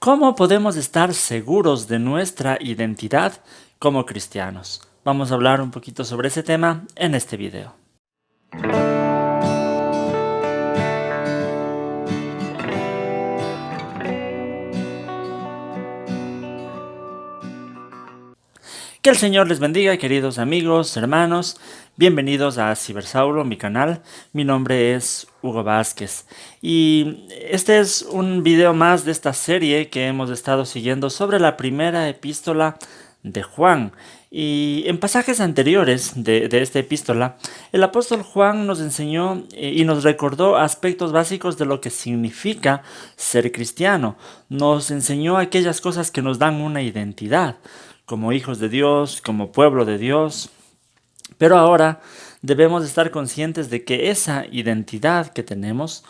¿Cómo podemos estar seguros de nuestra identidad como cristianos? Vamos a hablar un poquito sobre ese tema en este video. Que el Señor les bendiga, queridos amigos, hermanos. Bienvenidos a Cibersaulo, mi canal. Mi nombre es Hugo Vázquez. Y este es un video más de esta serie que hemos estado siguiendo sobre la primera epístola de Juan. Y en pasajes anteriores de esta epístola, el apóstol Juan nos enseñó y nos recordó aspectos básicos de lo que significa ser cristiano. Nos enseñó aquellas cosas que nos dan una identidad como hijos de Dios, como pueblo de Dios. Pero ahora debemos estar conscientes de que esa identidad que tenemos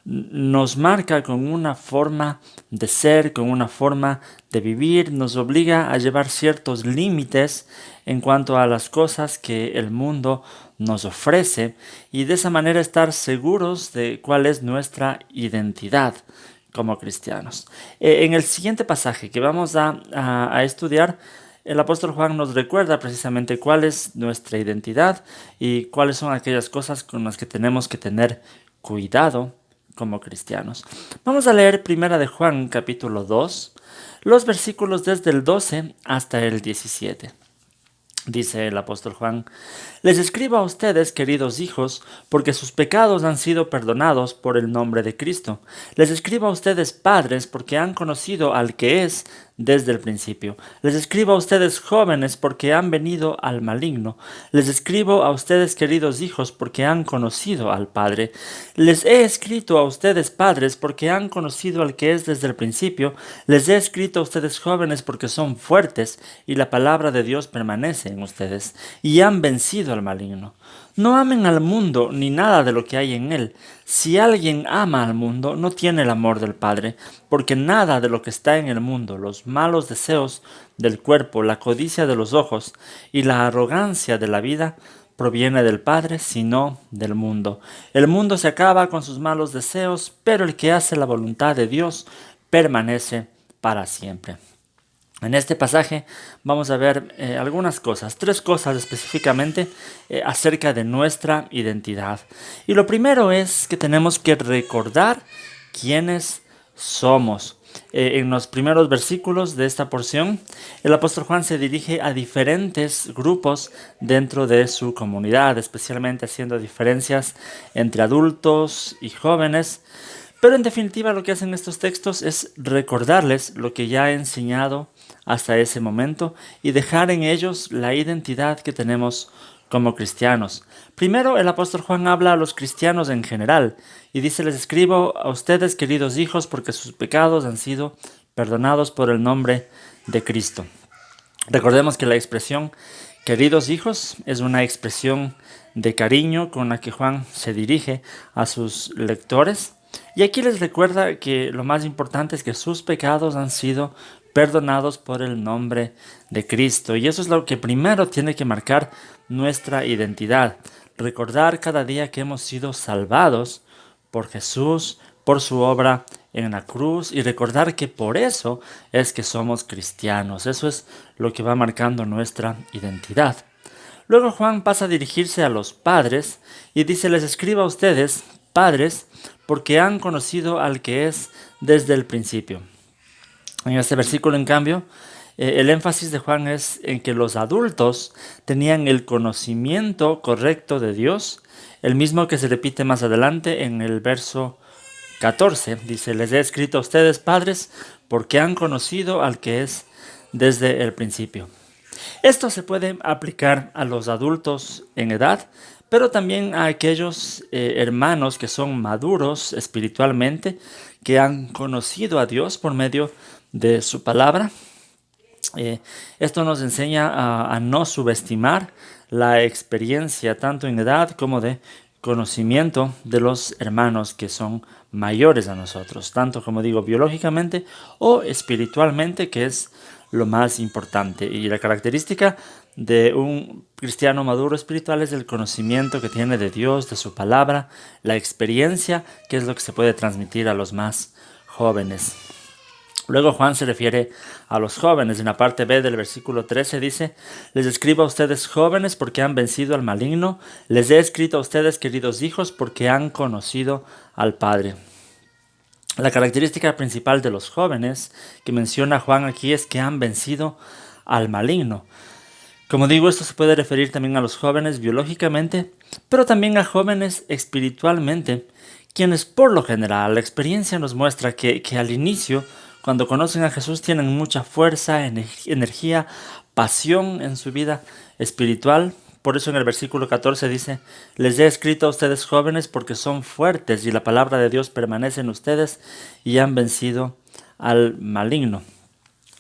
nos marca con una forma de ser, con una forma de vivir, nos obliga a llevar ciertos límites en cuanto a las cosas que el mundo nos ofrece y de esa manera estar seguros de cuál es nuestra identidad como cristianos. En el siguiente pasaje que vamos a estudiar, el apóstol Juan nos recuerda precisamente cuál es nuestra identidad y cuáles son aquellas cosas con las que tenemos que tener cuidado como cristianos. Vamos a leer primera de Juan capítulo 2, los versículos desde el 12 hasta el 17. Dice el apóstol Juan: les escribo a ustedes, queridos hijos, porque sus pecados han sido perdonados por el nombre de Cristo. Les escribo a ustedes, padres, porque han conocido al que es desde el principio. Les escribo a ustedes, jóvenes, porque han venido al maligno. Les escribo a ustedes, queridos hijos, porque han conocido al Padre. Les he escrito a ustedes, padres, porque han conocido al que es desde el principio. Les he escrito a ustedes, jóvenes, porque son fuertes y la palabra de Dios permanece en ustedes y han vencido al maligno. No amen al mundo ni nada de lo que hay en él. Si alguien ama al mundo, no tiene el amor del Padre, porque nada de lo que está en el mundo, los malos deseos del cuerpo, la codicia de los ojos y la arrogancia de la vida, proviene del Padre, sino del mundo. El mundo se acaba con sus malos deseos, pero el que hace la voluntad de Dios permanece para siempre. En este pasaje vamos a ver algunas cosas, tres cosas específicamente acerca de nuestra identidad. Y lo primero es que tenemos que recordar quiénes somos. En los primeros versículos de esta porción, el apóstol Juan se dirige a diferentes grupos dentro de su comunidad, especialmente haciendo diferencias entre adultos y jóvenes. Pero en definitiva lo que hacen estos textos es recordarles lo que ya ha enseñado hasta ese momento y dejar en ellos la identidad que tenemos como cristianos. Primero, el apóstol Juan habla a los cristianos en general y dice: les escribo a ustedes, queridos hijos, porque sus pecados han sido perdonados por el nombre de Cristo. Recordemos que la expresión queridos hijos es una expresión de cariño con la que Juan se dirige a sus lectores. Y aquí les recuerda que lo más importante es que sus pecados han sido perdonados por el nombre de Cristo. Y eso es lo que primero tiene que marcar nuestra identidad. Recordar cada día que hemos sido salvados por Jesús, por su obra en la cruz, y recordar que por eso es que somos cristianos. Eso es lo que va marcando nuestra identidad. Luego Juan pasa a dirigirse a los padres y dice: les escribo a ustedes, padres, porque han conocido al que es desde el principio. En este versículo, en cambio, el énfasis de Juan es en que los adultos tenían el conocimiento correcto de Dios, el mismo que se repite más adelante en el verso 14. Dice: les he escrito a ustedes, padres, porque han conocido al que es desde el principio. Esto se puede aplicar a los adultos en edad, pero también a aquellos hermanos que son maduros espiritualmente, que han conocido a Dios por medio de su palabra. Esto nos enseña a no subestimar la experiencia tanto en edad como de conocimiento de los hermanos que son mayores a nosotros, tanto como digo biológicamente o espiritualmente, que es lo más importante. Y la característica de un cristiano maduro espiritual es el conocimiento que tiene de Dios, de su palabra, la experiencia, que es lo que se puede transmitir a los más jóvenes. Luego Juan se refiere a los jóvenes. En la parte B del versículo 13 dice: les escribo a ustedes jóvenes porque han vencido al maligno. Les he escrito a ustedes, queridos hijos, porque han conocido al Padre. La característica principal de los jóvenes que menciona Juan aquí es que han vencido al maligno. Como digo, esto se puede referir también a los jóvenes biológicamente, pero también a jóvenes espiritualmente, quienes por lo general la experiencia nos muestra que al inicio, cuando conocen a Jesús, tienen mucha fuerza, energía, pasión en su vida espiritual. Por eso en el versículo 14 dice: les he escrito a ustedes jóvenes porque son fuertes y la palabra de Dios permanece en ustedes y han vencido al maligno.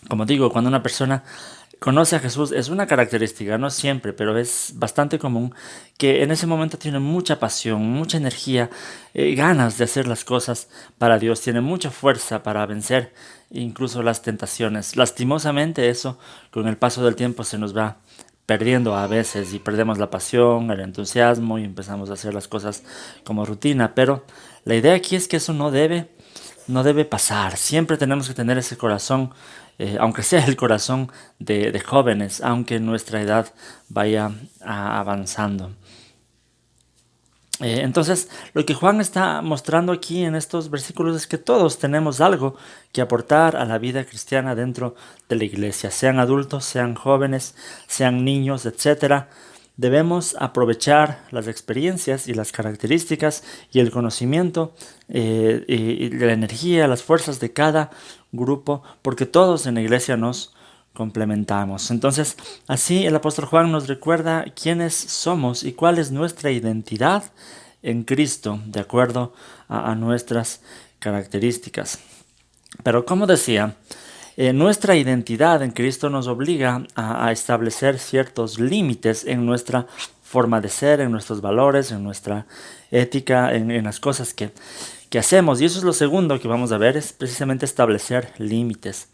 Como digo, cuando una persona conoce a Jesús, es una característica, no siempre, pero es bastante común, que en ese momento tiene mucha pasión, mucha energía, ganas de hacer las cosas para Dios, tiene mucha fuerza para vencer incluso las tentaciones. Lastimosamente eso con el paso del tiempo se nos va perdiendo a veces y perdemos la pasión, el entusiasmo y empezamos a hacer las cosas como rutina, pero la idea aquí es que eso no debe pasar. Siempre tenemos que tener ese corazón, aunque sea el corazón de jóvenes, aunque nuestra edad vaya avanzando. Entonces, lo que Juan está mostrando aquí en estos versículos es que todos tenemos algo que aportar a la vida cristiana dentro de la iglesia, sean adultos, sean jóvenes, sean niños, etcétera. Debemos aprovechar las experiencias y las características y el conocimiento y la energía, las fuerzas de cada grupo, porque todos en la iglesia nos complementamos. Entonces, así el apóstol Juan nos recuerda quiénes somos y cuál es nuestra identidad en Cristo, de acuerdo a nuestras características. Pero como decía, nuestra identidad en Cristo nos obliga a establecer ciertos límites en nuestra forma de ser, en nuestros valores, en nuestra ética, en las cosas que hacemos. Y eso es lo segundo que vamos a ver, es precisamente establecer límites.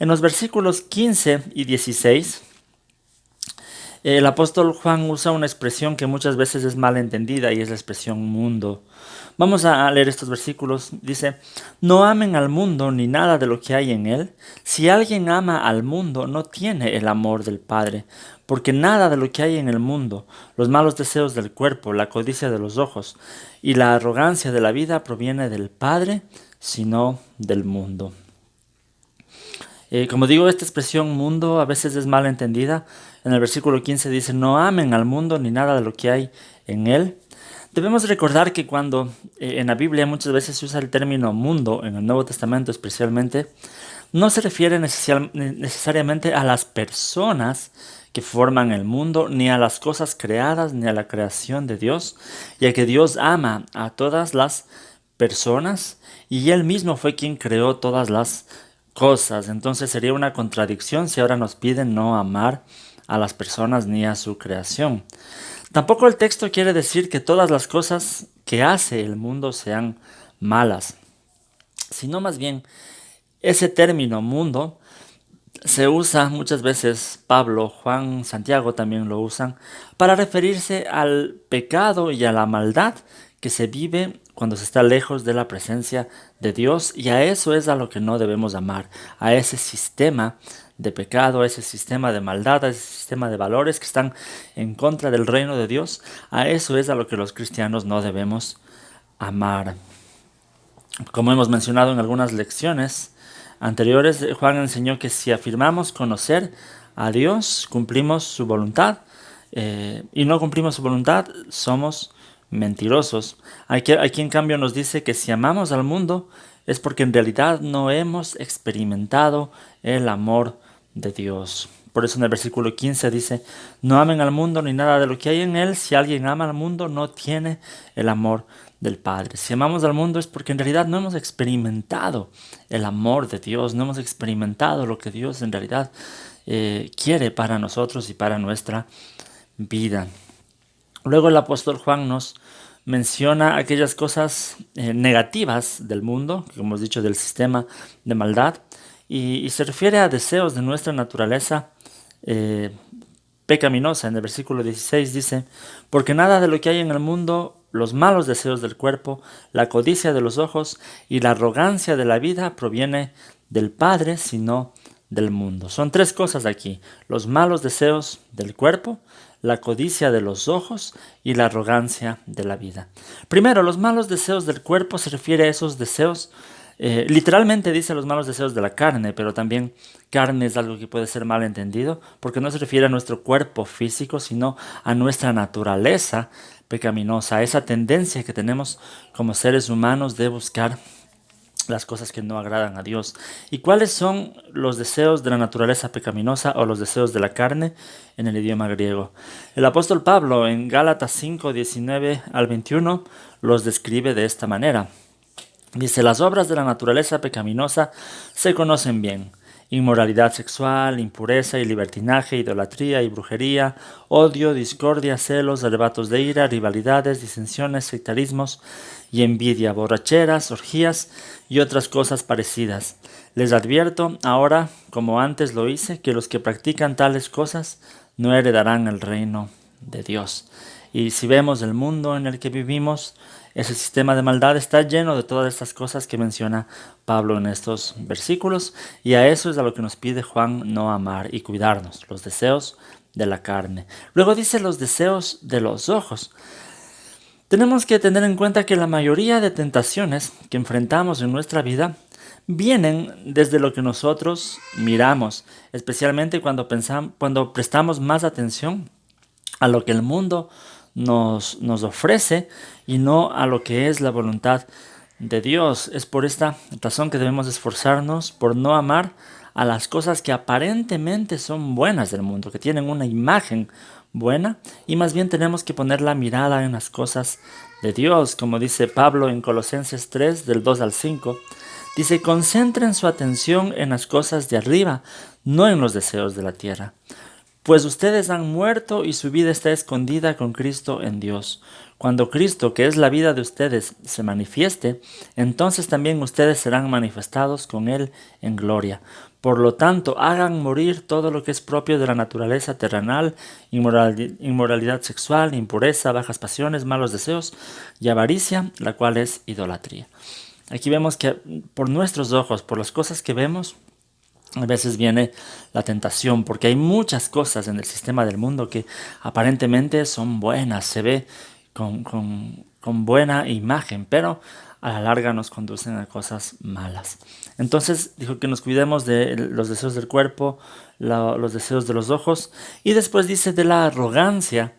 En los versículos 15 y 16, el apóstol Juan usa una expresión que muchas veces es mal entendida y es la expresión mundo. Vamos a leer estos versículos. Dice: no amen al mundo ni nada de lo que hay en él. Si alguien ama al mundo, no tiene el amor del Padre, porque nada de lo que hay en el mundo, los malos deseos del cuerpo, la codicia de los ojos y la arrogancia de la vida proviene del Padre, sino del mundo. Como digo, esta expresión mundo a veces es mal entendida. En el versículo 15 dice: no amen al mundo ni nada de lo que hay en él. Debemos recordar que cuando en la Biblia muchas veces se usa el término mundo, en el Nuevo Testamento especialmente, no se refiere necesariamente a las personas que forman el mundo, ni a las cosas creadas, ni a la creación de Dios, ya que Dios ama a todas las personas y Él mismo fue quien creó todas las cosas. Entonces sería una contradicción si ahora nos piden no amar a las personas ni a su creación. Tampoco el texto quiere decir que todas las cosas que hace el mundo sean malas, sino más bien ese término mundo se usa muchas veces, Pablo, Juan, Santiago también lo usan, para referirse al pecado y a la maldad que se vive cuando se está lejos de la presencia de Dios, y a eso es a lo que no debemos amar, a ese sistema de pecado, a ese sistema de maldad, a ese sistema de valores que están en contra del reino de Dios. A eso es a lo que los cristianos no debemos amar. Como hemos mencionado en algunas lecciones anteriores, Juan enseñó que si afirmamos conocer a Dios, cumplimos su voluntad, y no cumplimos su voluntad, somos mentirosos. Aquí en cambio nos dice que si amamos al mundo es porque en realidad no hemos experimentado el amor de Dios. Por eso en el versículo 15 dice: no amen al mundo ni nada de lo que hay en él. Si alguien ama al mundo, no tiene el amor del Padre. Si amamos al mundo es porque en realidad no hemos experimentado el amor de Dios, no hemos experimentado lo que Dios en realidad quiere para nosotros y para nuestra vida. Luego el apóstol Juan nos menciona aquellas cosas negativas del mundo, como hemos dicho, del sistema de maldad, y se refiere a deseos de nuestra naturaleza pecaminosa. En el versículo 16 dice: porque nada de lo que hay en el mundo, los malos deseos del cuerpo, la codicia de los ojos y la arrogancia de la vida proviene del Padre, sino del mundo. Son tres cosas aquí: los malos deseos del cuerpo, la codicia de los ojos y la arrogancia de la vida. Primero, los malos deseos del cuerpo se refiere a esos deseos, literalmente dice los malos deseos de la carne, pero también carne es algo que puede ser mal entendido, porque no se refiere a nuestro cuerpo físico, sino a nuestra naturaleza pecaminosa, a esa tendencia que tenemos como seres humanos de buscar las cosas que no agradan a Dios. ¿Y cuáles son los deseos de la naturaleza pecaminosa o los deseos de la carne en el idioma griego? El apóstol Pablo en Gálatas 5, 19 al 21 los describe de esta manera. Dice: las obras de la naturaleza pecaminosa se conocen bien: inmoralidad sexual, impureza y libertinaje, idolatría y brujería, odio, discordia, celos, arrebatos de ira, rivalidades, disensiones, sectarismos y envidia, borracheras, orgías y otras cosas parecidas. Les advierto ahora, como antes lo hice, que los que practican tales cosas no heredarán el reino de Dios. Y si vemos el mundo en el que vivimos, ese sistema de maldad está lleno de todas estas cosas que menciona Pablo en estos versículos, y a eso es a lo que nos pide Juan no amar y cuidarnos: los deseos de la carne. Luego dice los deseos de los ojos. Tenemos que tener en cuenta que la mayoría de tentaciones que enfrentamos en nuestra vida vienen desde lo que nosotros miramos, especialmente cuando prestamos más atención a lo que el mundo nos ofrece y no a lo que es la voluntad de Dios. Es por esta razón que debemos esforzarnos por no amar a las cosas que aparentemente son buenas del mundo, que tienen una imagen buena, y más bien tenemos que poner la mirada en las cosas de Dios, como dice Pablo en Colosenses 3, del 2 al 5. Dice: concentren su atención en las cosas de arriba, no en los deseos de la tierra. Pues ustedes han muerto y su vida está escondida con Cristo en Dios. Cuando Cristo, que es la vida de ustedes, se manifieste, entonces también ustedes serán manifestados con Él en gloria. Por lo tanto, hagan morir todo lo que es propio de la naturaleza terrenal: inmoralidad sexual, impureza, bajas pasiones, malos deseos y avaricia, la cual es idolatría. Aquí vemos que por nuestros ojos, por las cosas que vemos, a veces viene la tentación, porque hay muchas cosas en el sistema del mundo que aparentemente son buenas, se ve con buena imagen, pero a la larga nos conducen a cosas malas. Entonces dijo que nos cuidemos de los deseos del cuerpo, los deseos de los ojos, y después dice de la arrogancia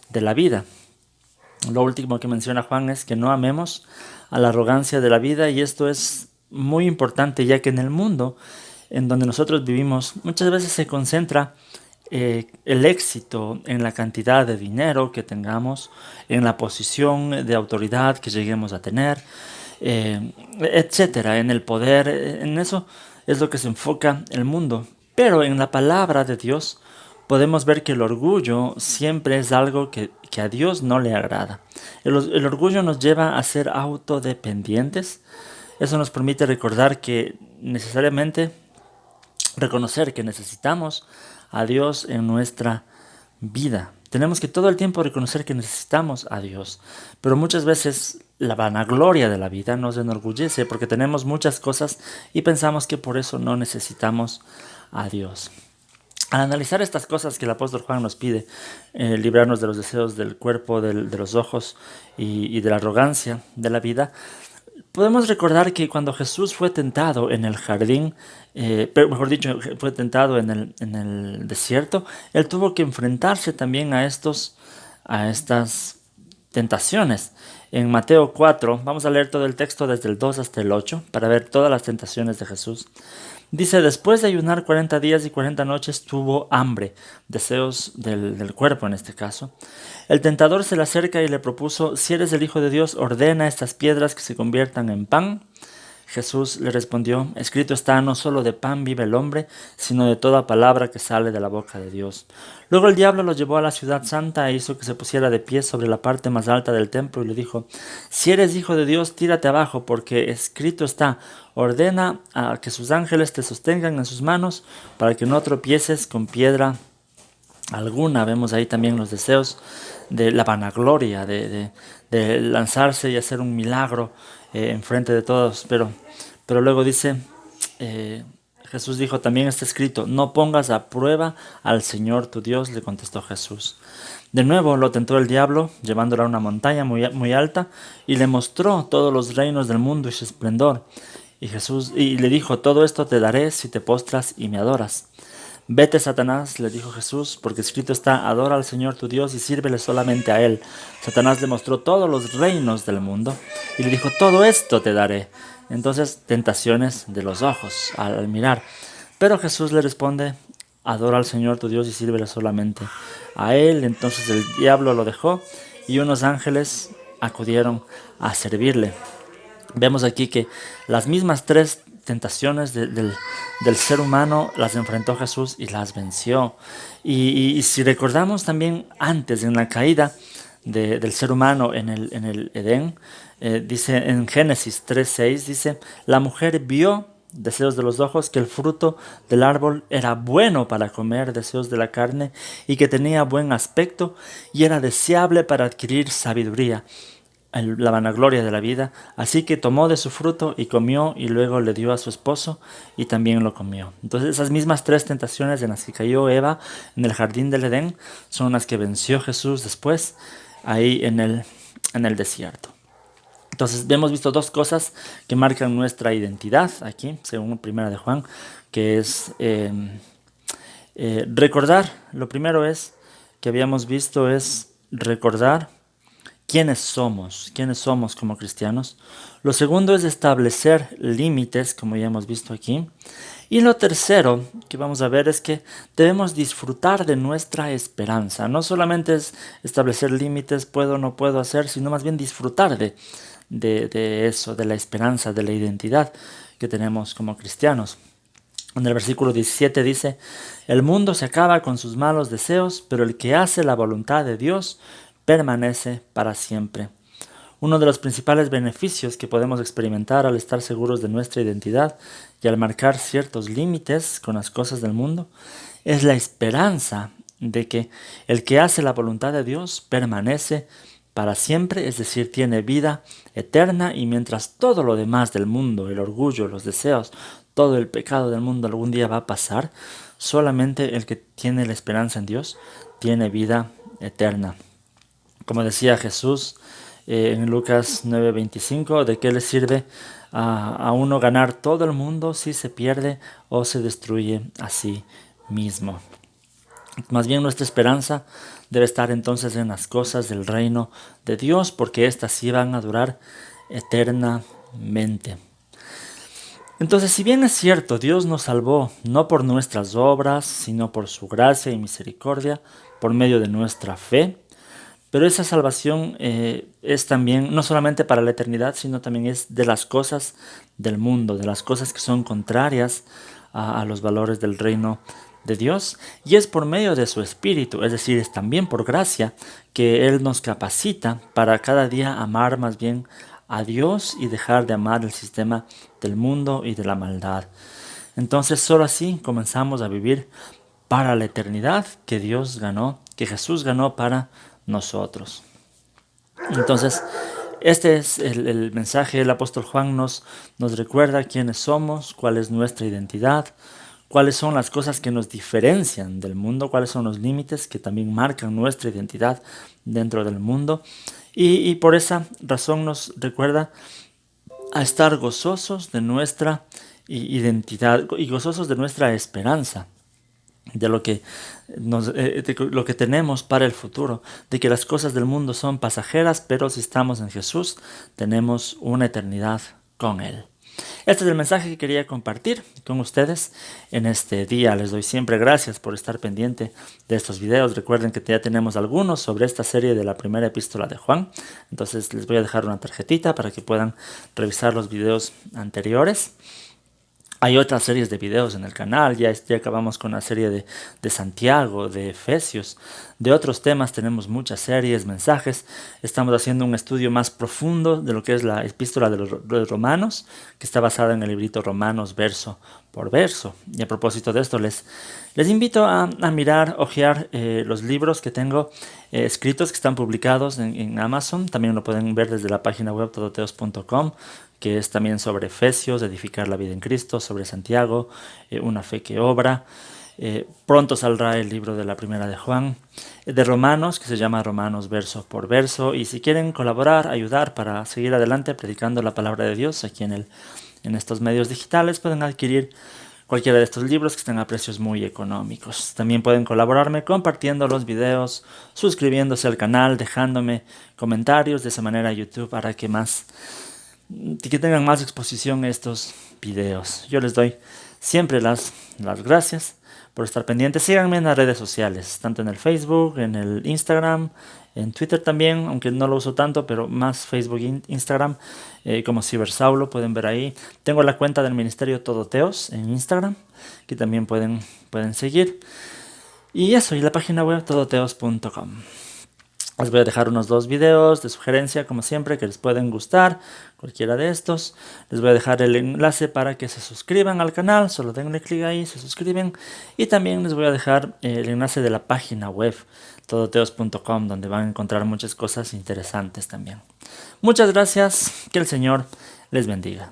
de la vida. Lo último que menciona Juan es que no amemos a la arrogancia de la vida, y esto es muy importante, ya que en el mundo en donde nosotros vivimos muchas veces se concentra el éxito en la cantidad de dinero que tengamos, en la posición de autoridad que lleguemos a tener, etcétera, en el poder. En eso es lo que se enfoca el mundo. Pero en la palabra de Dios podemos ver que el orgullo siempre es algo que a Dios no le agrada. El orgullo nos lleva a ser autodependientes. Eso nos permite recordar que necesariamente reconocer que necesitamos a Dios en nuestra vida. Tenemos que todo el tiempo reconocer que necesitamos a Dios, pero muchas veces la vanagloria de la vida nos enorgullece porque tenemos muchas cosas y pensamos que por eso no necesitamos a Dios. Al analizar estas cosas que el apóstol Juan nos pide, librarnos de los deseos del cuerpo, de los ojos y de la arrogancia de la vida, podemos recordar que cuando Jesús fue tentado en el jardín, mejor dicho, fue tentado en el desierto, Él tuvo que enfrentarse también a estas tentaciones. En Mateo 4, vamos a leer todo el texto desde el 2 hasta el 8 para ver todas las tentaciones de Jesús. Dice: después de ayunar 40 días y 40 noches tuvo hambre, deseos del cuerpo en este caso. El tentador se le acerca y le propuso: si eres el Hijo de Dios, ordena a estas piedras que se conviertan en pan. Jesús le respondió: escrito está, no solo de pan vive el hombre, sino de toda palabra que sale de la boca de Dios. Luego el diablo lo llevó a la ciudad santa e hizo que se pusiera de pie sobre la parte más alta del templo y le dijo: si eres hijo de Dios, tírate abajo, porque escrito está, ordena a que sus ángeles te sostengan en sus manos para que no tropieces con piedra alguna. Vemos ahí también los deseos de la vanagloria, de de lanzarse y hacer un milagro enfrente de todos, pero luego dice, eh, Jesús dijo, también está escrito, no pongas a prueba al Señor tu Dios, le contestó Jesús. De nuevo lo tentó el diablo, llevándolo a una montaña muy alta, y le mostró todos los reinos del mundo y su esplendor. Y le dijo, todo esto te daré si te postras y me adoras. Vete, Satanás, le dijo Jesús, porque escrito está, adora al Señor tu Dios y sírvele solamente a Él. Satanás le mostró todos los reinos del mundo y le dijo, todo esto te daré. Entonces, tentaciones de los ojos al mirar. Pero Jesús le responde, adora al Señor tu Dios y sírvele solamente a Él. Entonces el diablo lo dejó y unos ángeles acudieron a servirle. Vemos aquí que las mismas tres tentaciones del ser humano las enfrentó Jesús y las venció. Y si recordamos también antes, en la caída del ser humano en el Edén, dice en Génesis 3:6, dice, la mujer vio deseos de los ojos, que el fruto del árbol era bueno para comer, deseos de la carne, y que tenía buen aspecto, y era deseable para adquirir sabiduría, la vanagloria de la vida. Así que tomó de su fruto y comió, y luego le dio a su esposo y también lo comió. Entonces esas mismas tres tentaciones en las que cayó Eva en el jardín del Edén son las que venció Jesús después ahí en el desierto. Entonces hemos visto dos cosas que marcan nuestra identidad aquí, según Primera de Juan, que es recordar. Lo primero es que habíamos visto es recordar quiénes somos como cristianos. Lo segundo es establecer límites, como ya hemos visto aquí. Y lo tercero que vamos a ver es que debemos disfrutar de nuestra esperanza. No solamente es establecer límites, puedo o no puedo hacer, sino más bien disfrutar de eso, de la esperanza, de la identidad que tenemos como cristianos. En el versículo 17 dice, el mundo se acaba con sus malos deseos, pero el que hace la voluntad de Dios permanece para siempre. Uno de los principales beneficios que podemos experimentar al estar seguros de nuestra identidad y al marcar ciertos límites con las cosas del mundo es la esperanza de que el que hace la voluntad de Dios permanece para siempre, es decir, tiene vida eterna, y mientras todo lo demás del mundo, el orgullo, los deseos, todo el pecado del mundo algún día va a pasar, solamente el que tiene la esperanza en Dios tiene vida eterna. Como decía Jesús en Lucas 9:25, ¿de qué le sirve a uno ganar todo el mundo si se pierde o se destruye a sí mismo? Más bien nuestra esperanza debe estar entonces en las cosas del reino de Dios, porque éstas sí van a durar eternamente. Entonces, si bien es cierto, Dios nos salvó no por nuestras obras, sino por su gracia y misericordia, por medio de nuestra fe, pero esa salvación es también, no solamente para la eternidad, sino también es de las cosas del mundo, de las cosas que son contrarias a los valores del reino de Dios. Y es por medio de su Espíritu, es decir, es también por gracia que Él nos capacita para cada día amar más bien a Dios y dejar de amar el sistema del mundo y de la maldad. Entonces solo así comenzamos a vivir para la eternidad que Dios ganó, que Jesús ganó para nosotros. Entonces, este es el mensaje. El apóstol Juan nos recuerda quiénes somos, cuál es nuestra identidad, cuáles son las cosas que nos diferencian del mundo, cuáles son los límites que también marcan nuestra identidad dentro del mundo. Y por esa razón nos recuerda a estar gozosos de nuestra identidad y gozosos de nuestra esperanza, de lo que lo que tenemos para el futuro, de que las cosas del mundo son pasajeras, pero si estamos en Jesús tenemos una eternidad con Él. Este es el mensaje que quería compartir con ustedes en este día. Les doy siempre gracias por estar pendiente de estos videos. Recuerden que ya tenemos algunos sobre esta serie de la primera epístola de Juan. Entonces les voy a dejar una tarjetita para que puedan revisar los videos anteriores. Hay otras series de videos en el canal, ya acabamos con la serie de Santiago, de Efesios, de otros temas tenemos muchas series, mensajes. Estamos haciendo un estudio más profundo de lo que es la epístola de los Romanos, que está basada en el librito Romanos verso por verso. Y a propósito de esto, les invito a mirar, ojear los libros que tengo escritos que están publicados en Amazon. También lo pueden ver desde la página web todoteos.com, que es también sobre Efesios, edificar la vida en Cristo, sobre Santiago, una fe que obra. Pronto saldrá el libro de la primera de Juan, de Romanos, que se llama Romanos verso por verso. Y si quieren colaborar, ayudar para seguir adelante predicando la palabra de Dios aquí en estos medios digitales, pueden adquirir cualquiera de estos libros que están a precios muy económicos. También pueden colaborarme compartiendo los videos, suscribiéndose al canal, dejándome comentarios. De esa manera YouTube hará que tengan más exposición estos videos. Yo les doy siempre las gracias por estar pendientes. Síganme en las redes sociales, tanto en el Facebook, en el Instagram, en Twitter también, aunque no lo uso tanto, pero más Facebook e Instagram, como Cibersaulo, pueden ver ahí. Tengo la cuenta del Ministerio Todoteos en Instagram, que también pueden seguir. Y eso, y la página web todoteos.com. Les voy a dejar unos 2 videos de sugerencia, como siempre, que les pueden gustar, cualquiera de estos. Les voy a dejar el enlace para que se suscriban al canal, solo denle clic ahí, se suscriben. Y también les voy a dejar el enlace de la página web, todoteos.com, donde van a encontrar muchas cosas interesantes también. Muchas gracias, que el Señor les bendiga.